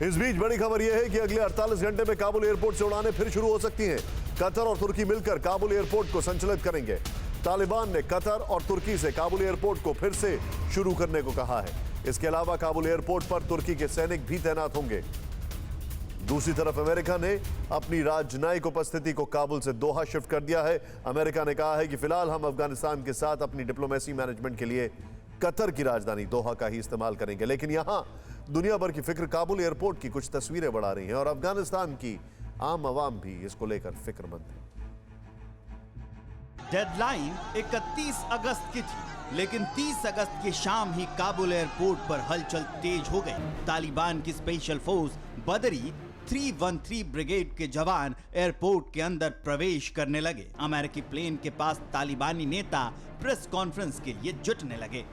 इस बीच बड़ी खबर यह है कि अगले 48 घंटे में काबुल एयरपोर्ट से उड़ानें फिर शुरू हो सकती हैं। कतर और तुर्की मिलकर काबुल एयरपोर्ट को संचालित करेंगे। तालिबान ने कतर और तुर्की से काबुल एयरपोर्ट को फिर से शुरू करने को कहा है। इसके अलावा काबुल एयरपोर्ट पर तुर्की के सैनिक भी तैनात होंगे। दूसरी तरफ अमेरिका ने अपनी राजनयिक उपस्थिति को काबुल से दोहा शिफ्ट कर दिया है। अमेरिका ने कहा है कि फिलहाल हम अफगानिस्तान के साथ अपनी डिप्लोमेसी मैनेजमेंट के लिए कतर की राजधानी दोहा का ही इस्तेमाल करेंगे, लेकिन यहां दुनिया भर की फिक्र काबुल एयरपोर्ट की कुछ तस्वीरें बढ़ा रही हैं और अफगानिस्तान की आम आवाम भी इसको लेकर फिक्रमंद है। डेडलाइन 31 अगस्त की थी, लेकिन 30 अगस्त की शाम ही काबुल एयरपोर्ट पर हलचल तेज हो गई। तालिबान की स्पेशल फोर्स बदरी 313 ब्रिगेड के जवान एयरपोर्ट के अंदर प्रवेश करने लगे। अमेरिकी प्लेन के पास तालिबानी नेता प्रेस कॉन्फ्रेंस के लिए जुटने लगे।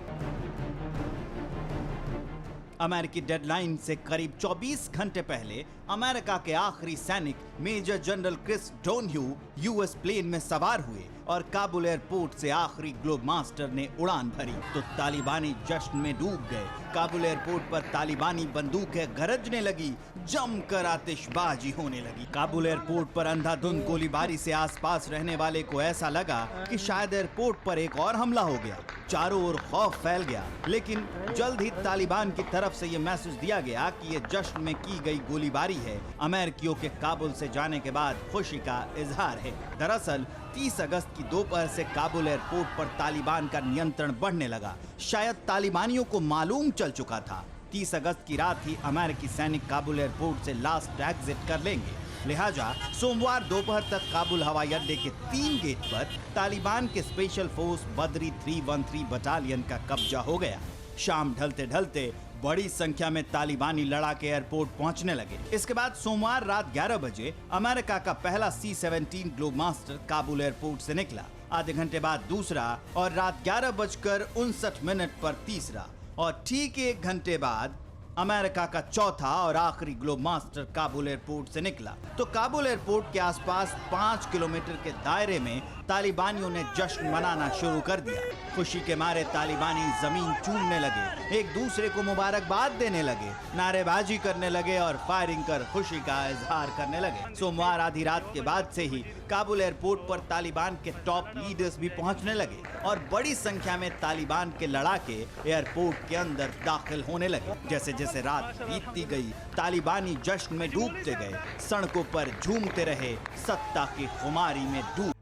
अमेरिकी डेडलाइन से करीब 24 घंटे पहले अमेरिका के आखिरी सैनिक major general Chris Donahue US plane में सवार हुए और काबुल एयरपोर्ट से आखिरी ग्लोब मास्टर ने उड़ान भरी तो तालिबानी जश्न में डूब गए। काबुल एयरपोर्ट पर तालिबानी बंदूकें गरजने लगी, जमकर आतिशबाजी होने लगी। काबुल एयरपोर्ट पर अंधाधुंध गोलीबारी से आसपास रहने वाले को ऐसा लगा कि शायद एयरपोर्ट पर एक और हमला हो गया। चारों ओर खौफ फैल गया, लेकिन जल्द ही तालिबान की तरफ से यह मैसेज दिया गया कि यह जश्न में की गई गोलीबारी है, अमेरिकियों के काबुल से जाने के बाद खुशी का इजहार है। दरअसल 30 अगस्त की दोपहर से काबुल एयरपोर्ट पर तालिबान का नियंत्रण बढ़ने लगा। शायद तालिबानियों को मालूम चल चुका था 30 अगस्त की रात ही अमेरिकी सैनिक काबुल एयरपोर्ट से लास्ट एग्जिट कर लेंगे। लिहाजा सोमवार दोपहर तक काबुल हवाई अड्डे के 3 गेट पर तालिबान के स्पेशल फोर्स बदरी 313 बटालियन का कब्जा हो गया। शाम ढलते ढलते बड़ी संख्या में तालिबानी लड़ाके एयरपोर्ट पहुंचने लगे। इसके बाद सोमवार रात 11 बजे अमेरिका का पहला C-17 globe master Kabul airport से निकला। आधे घंटे बाद दूसरा और रात 11:59 पर तीसरा और ठीक 1 घंटे बाद अमेरिका का चौथा और आखिरी ग्लोब मास्टर काबुल एयरपोर्ट से निकला। तो काबुल एयरपोर्ट के आसपास 5 किलोमीटर के दायरे में तालिबानियों ने जश्न मनाना शुरू कर दिया। खुशी के मारे तालिबानी जमीन चूमने लगे, एक दूसरे को मुबारकबाद देने लगे, नारेबाजी करने लगे और फायरिंग कर खुशी का इजहार करने लगे। सोमवार आधी रात के बाद से ही काबुल एयरपोर्ट पर तालिबान के टॉप लीडर्स भी पहुंचने लगे और बड़ी संख्या में तालिबान के लड़ाके एयरपोर्ट के अंदर दाखिल होने लगे। जैसे जैसे रात बीतती गई, तालिबानी जश्न में डूबते गए, सड़कों पर झूमते रहे, सत्ता की खुमारी में डूब।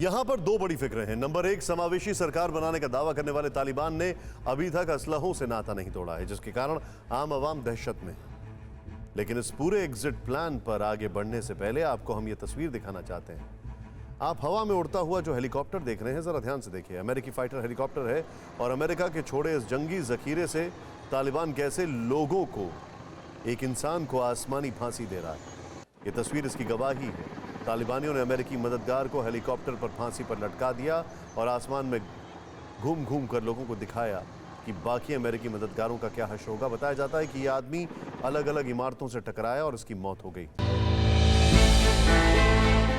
यहां पर 2 बड़ी फिक्रें हैं। नंबर 1, समावेशी सरकार बनाने का दावा करने वाले तालिबान ने अभी तक असलहों से नाता नहीं तोड़ा है, जिसके कारण आम आवाम दहशत में है। लेकिन इस पूरे एग्जिट प्लान पर आगे बढ़ने से पहले आपको हम ये तस्वीर दिखाना चाहते हैं। आप हवा में उड़ता हुआ जो हेलीकॉप्टर देख रहे हैं, जरा ध्यान से देखिए। अमेरिकी फाइटर हेलीकॉप्टर है और अमेरिका के छोड़े इस जंगी जखीरे से तालिबान कैसे लोगों को, एक इंसान को आसमानी फांसी दे रहा है। ये तस्वीर इसकी गवाही है। तालिबानियों ने अमेरिकी मददगार को हेलीकॉप्टर पर फांसी पर लटका दिया और आसमान में घूम घूम कर लोगों को दिखाया कि बाकी अमेरिकी मददगारों का क्या हश्र होगा। बताया जाता है कि यह आदमी अलग अलग इमारतों से टकराया और इसकी मौत हो गई।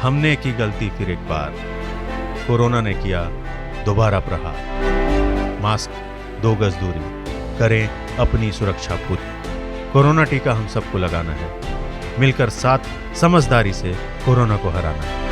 हमने की गलती फिर एक बार, कोरोना ने किया दोबारा प्रहार। मास्क, 2 गज दूरी, करें अपनी सुरक्षा पूरी। कोरोना टीका हम सबको लगाना है, मिलकर साथ समझदारी से कोरोना को हराना है।